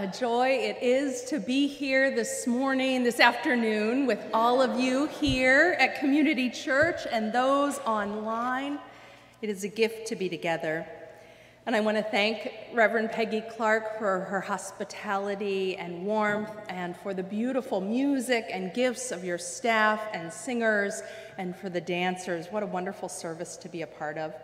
a joy it is to be here this morning, this afternoon, with all of you here at Community Church and those online. It is a gift to be together. And I want to thank Reverend Peggy Clark for her hospitality and warmth, and for the beautiful music and gifts of your staff and singers, and for the dancers. What a wonderful service to be a part of.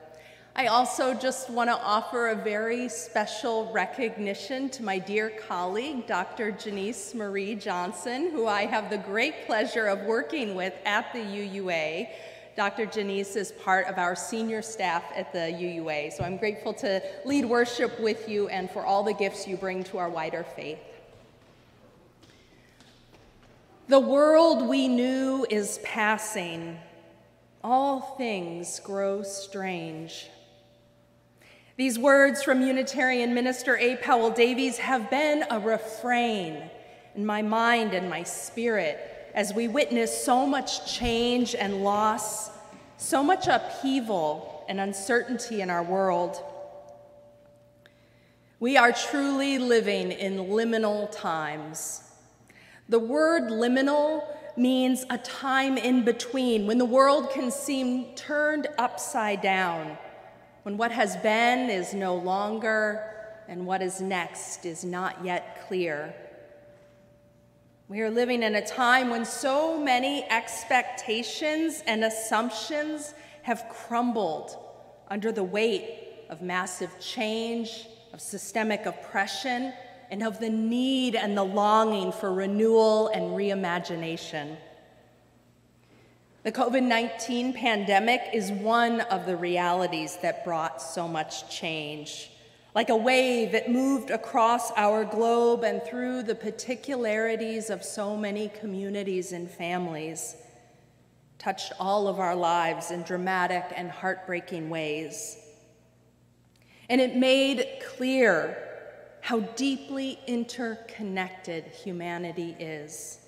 I also just want to offer a very special recognition to my dear colleague, Dr. Janice Marie Johnson, who I have the great pleasure of working with at the UUA. Dr. Janice is part of our senior staff at the UUA, so I'm grateful to lead worship with you and for all the gifts you bring to our wider faith. The world we knew is passing. All things grow strange. These words from Unitarian minister A. Powell Davies have been a refrain in my mind and my spirit as we witness so much change and loss, so much upheaval and uncertainty in our world. We are truly living in liminal times. The word liminal means a time in between, when the world can seem turned upside down, when what has been is no longer, and what is next is not yet clear. We are living in a time when so many expectations and assumptions have crumbled under the weight of massive change, of systemic oppression, and of the need and the longing for renewal and reimagination. The COVID-19 pandemic is one of the realities that brought so much change. Like a wave, it moved across our globe and through the particularities of so many communities and families, touched all of our lives in dramatic and heartbreaking ways. And it made clear how deeply interconnected humanity is.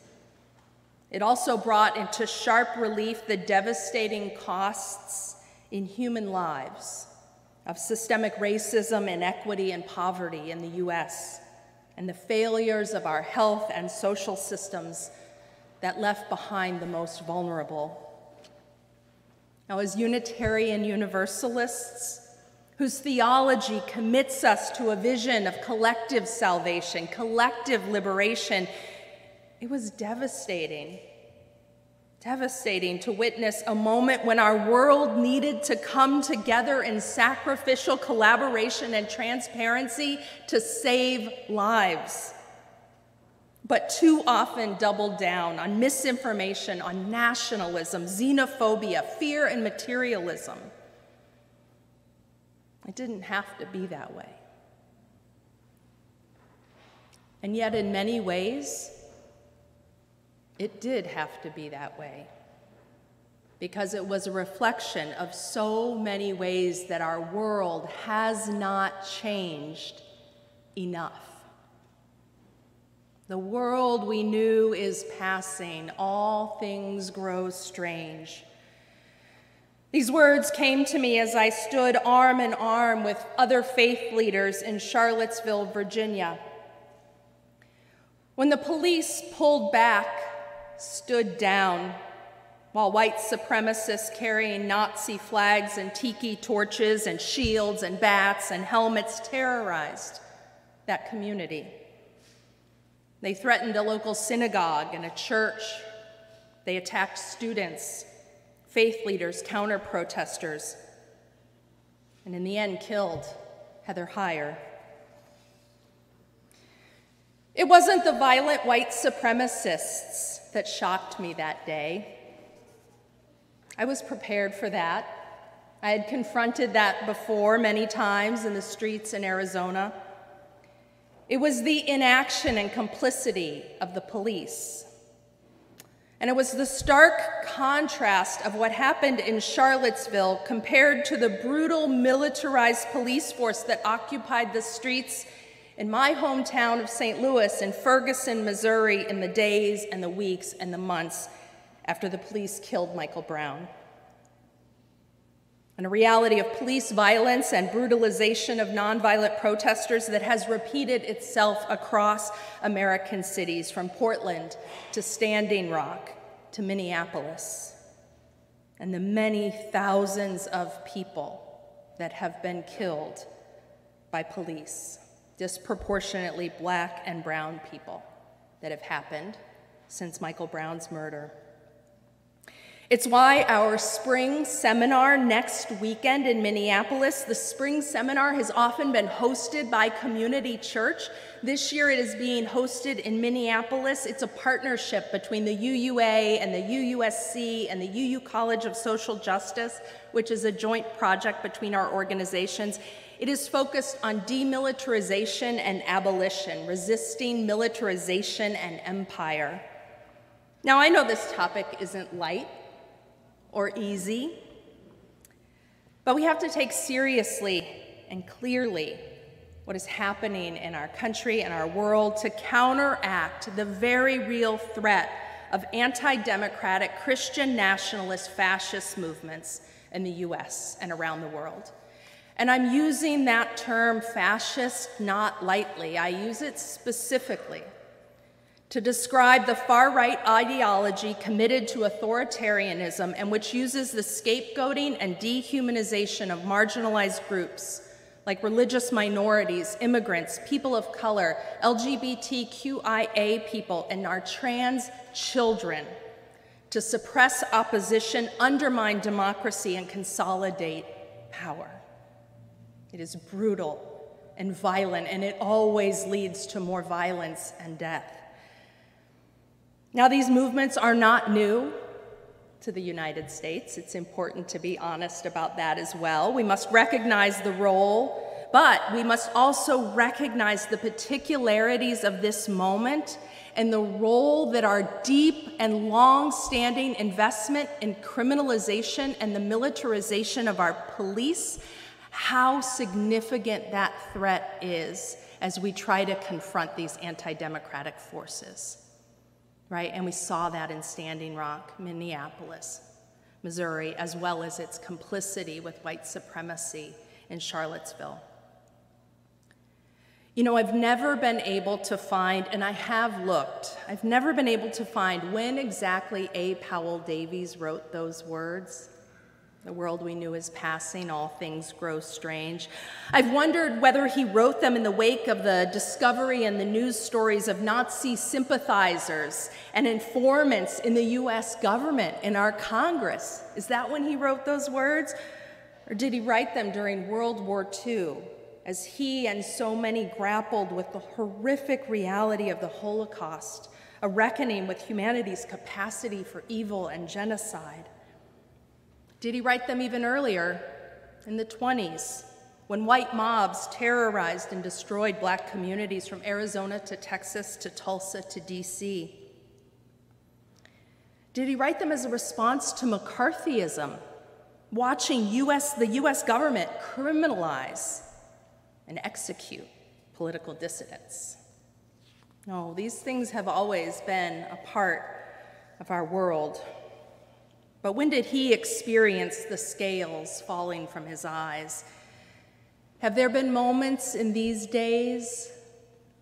It also brought into sharp relief the devastating costs in human lives of systemic racism, inequity, and poverty in the US, and the failures of our health and social systems that left behind the most vulnerable. Now, as Unitarian Universalists, whose theology commits us to a vision of collective salvation, collective liberation, it was devastating to witness a moment when our world needed to come together in sacrificial collaboration and transparency to save lives, but too often doubled down on misinformation, on nationalism, xenophobia, fear, and materialism. It didn't have to be that way. And yet, in many ways, it did have to be that way, because it was a reflection of so many ways that our world has not changed enough. The world we knew is passing. All things grow strange. These words came to me as I stood arm in arm with other faith leaders in Charlottesville, Virginia. When the police pulled back, stood down, while white supremacists carrying Nazi flags and tiki torches and shields and bats and helmets terrorized that community. They threatened a local synagogue and a church. They attacked students, faith leaders, counter-protesters, and in the end killed Heather Heyer. It wasn't the violent white supremacists that shocked me that day. I was prepared for that. I had confronted that before many times in the streets in Arizona. It was the inaction and complicity of the police. And it was the stark contrast of what happened in Charlottesville compared to the brutal militarized police force that occupied the streets in my hometown of St. Louis and Ferguson, Missouri, in the days and the weeks and the months after the police killed Michael Brown. and a reality of police violence and brutalization of nonviolent protesters that has repeated itself across American cities, from Portland to Standing Rock to Minneapolis, and the many thousands of people that have been killed by police, disproportionately Black and brown people, that have happened since Michael Brown's murder. It's why our spring seminar next weekend in Minneapolis, the spring seminar has often been hosted by Community Church. This year it is being hosted in Minneapolis. It's a partnership between the UUA and the UUSC and the UU College of Social Justice, which is a joint project between our organizations. It is focused on demilitarization and abolition, resisting militarization and empire. Now, I know this topic isn't light or easy, but we have to take seriously and clearly what is happening in our country and our world to counteract the very real threat of anti-democratic, Christian nationalist, fascist movements in the US and around the world. And I'm using that term fascist not lightly. I use it specifically to describe the far-right ideology committed to authoritarianism and which uses the scapegoating and dehumanization of marginalized groups like religious minorities, immigrants, people of color, LGBTQIA people, and our trans children to suppress opposition, undermine democracy, and consolidate power. It is brutal and violent, and it always leads to more violence and death. Now, these movements are not new to the United States. It's important to be honest about that as well. We must recognize the role, but we must also recognize the particularities of this moment and the role that our deep and long-standing investment in criminalization and the militarization of our police, how significant that threat is as we try to confront these anti-democratic forces. Right? And we saw that in Standing Rock, Minneapolis, Missouri, as well as its complicity with white supremacy in Charlottesville. You know, I've never been able to find, and I have looked, I've never been able to find when exactly A. Powell Davies wrote those words. The world we knew is passing, all things grow strange. I've wondered whether he wrote them in the wake of the discovery and the news stories of Nazi sympathizers and informants in the US government, in our Congress. Is that when he wrote those words? Or did he write them during World War II, as he and so many grappled with the horrific reality of the Holocaust, a reckoning with humanity's capacity for evil and genocide? Did he write them even earlier, in the 20s, when white mobs terrorized and destroyed Black communities from Arizona to Texas to Tulsa to DC? Did he write them as a response to McCarthyism, watching the US government criminalize and execute political dissidents? No, these things have always been a part of our world. But when did he experience the scales falling from his eyes? Have there been moments in these days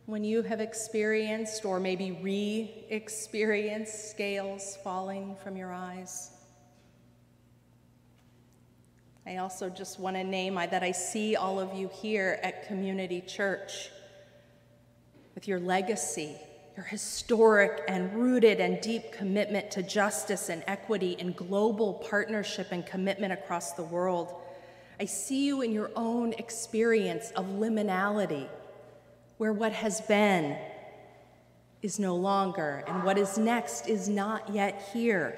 when you have experienced or maybe re-experienced scales falling from your eyes? I also just want to name that I see all of you here at Community Church with your legacy, your historic and rooted and deep commitment to justice and equity and global partnership and commitment across the world. I see you in your own experience of liminality, where what has been is no longer, and what is next is not yet here.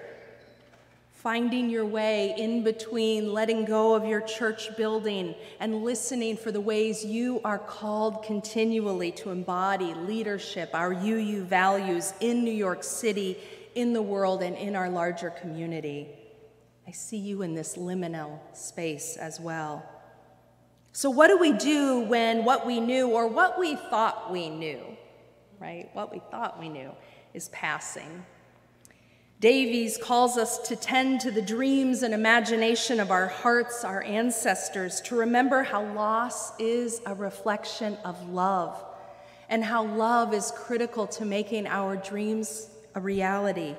Finding your way in between letting go of your church building and listening for the ways you are called continually to embody leadership, our UU values in New York City, in the world, and in our larger community. I see you in this liminal space as well. So what do we do when what we knew, or what we thought we knew, right? What we thought we knew is passing. Davies calls us to tend to the dreams and imagination of our hearts, our ancestors, to remember how loss is a reflection of love, and how love is critical to making our dreams a reality.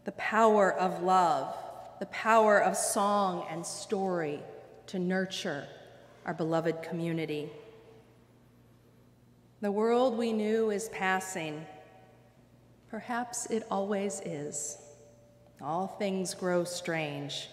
The power of love, the power of song and story to nurture our beloved community. The world we knew is passing. Perhaps it always is. All things grow strange.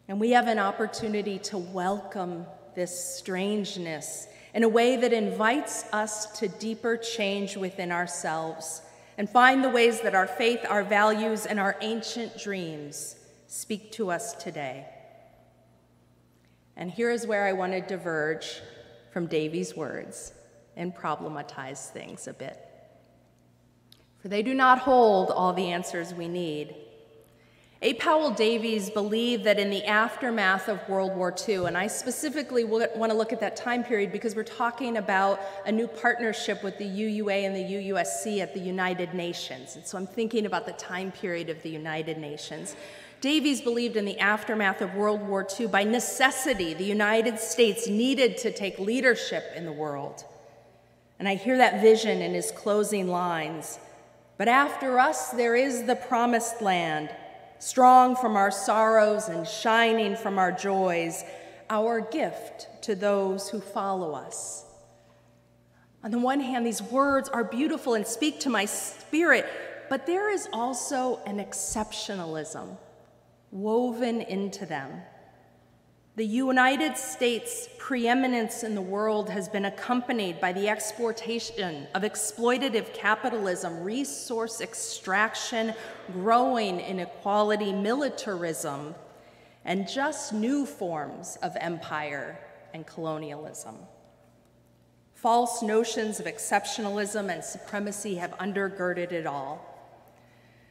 And we have an opportunity to welcome this strangeness in a way that invites us to deeper change within ourselves and find the ways that our faith, our values, and our ancient dreams speak to us today. And here is where I want to diverge from Davies' words and problematize things a bit. For they do not hold all the answers we need. A. Powell Davies believed that in the aftermath of World War II, and I specifically want to look at that time period because we're talking about a new partnership with the UUA and the UUSC at the United Nations, and so I'm thinking about the time period of the United Nations. Davies believed in the aftermath of World War II, by necessity, the United States needed to take leadership in the world. And I hear that vision in his closing lines. But after us, there is the promised land, strong from our sorrows and shining from our joys, our gift to those who follow us. On the one hand, these words are beautiful and speak to my spirit, but there is also an exceptionalism woven into them. The United States' preeminence in the world has been accompanied by the exportation of exploitative capitalism, resource extraction, growing inequality, militarism, and just new forms of empire and colonialism. False notions of exceptionalism and supremacy have undergirded it all.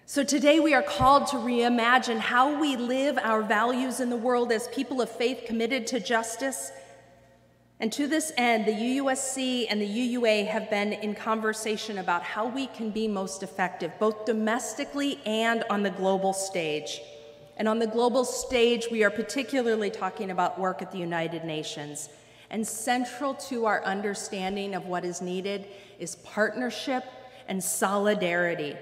So today we are called to reimagine how we live our values in the world as people of faith committed to justice. And to this end, the UUSC and the UUA have been in conversation about how we can be most effective, both domestically and on the global stage. And on the global stage, we are particularly talking about work at the United Nations. And central to our understanding of what is needed is partnership and solidarity.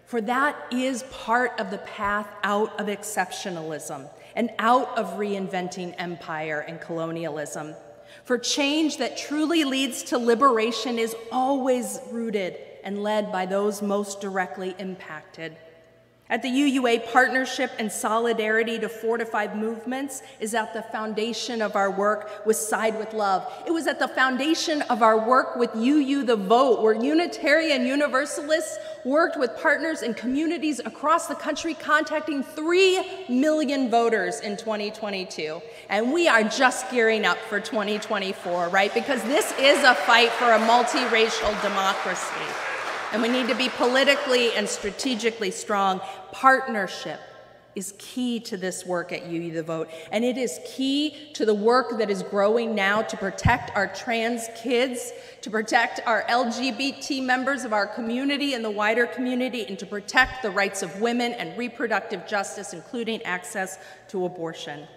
For that is part of the path out of exceptionalism and out of reinventing empire and colonialism. For change that truly leads to liberation is always rooted and led by those most directly impacted. At the UUA, partnership and solidarity to fortify movements is at the foundation of our work with Side with Love. It was at the foundation of our work with UU the Vote, where Unitarian Universalists worked with partners and communities across the country, contacting 3 million voters in 2022. And we are just gearing up for 2024, right? Because this is a fight for a multiracial democracy. And we need to be politically and strategically strong. Partnership is key to this work at UU the Vote. And it is key to the work that is growing now to protect our trans kids, to protect our LGBT members of our community and the wider community, and to protect the rights of women and reproductive justice, including access to abortion.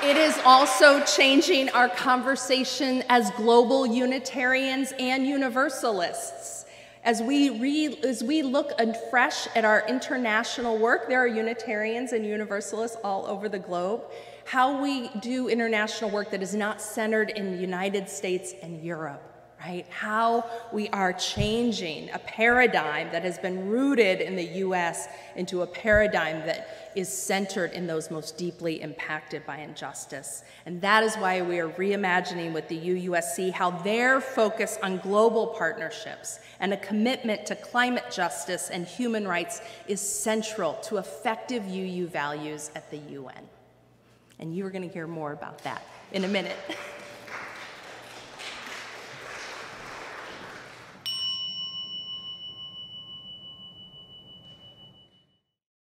It is also changing our conversation as global Unitarians and Universalists. As we look afresh at our international work, there are Unitarians and Universalists all over the globe, how we do international work that is not centered in the United States and Europe, right? How we are changing a paradigm that has been rooted in the US into a paradigm that is centered in those most deeply impacted by injustice. And that is why we are reimagining with the UUSC how their focus on global partnerships and a commitment to climate justice and human rights is central to effective UU values at the UN. And you're going to hear more about that in a minute.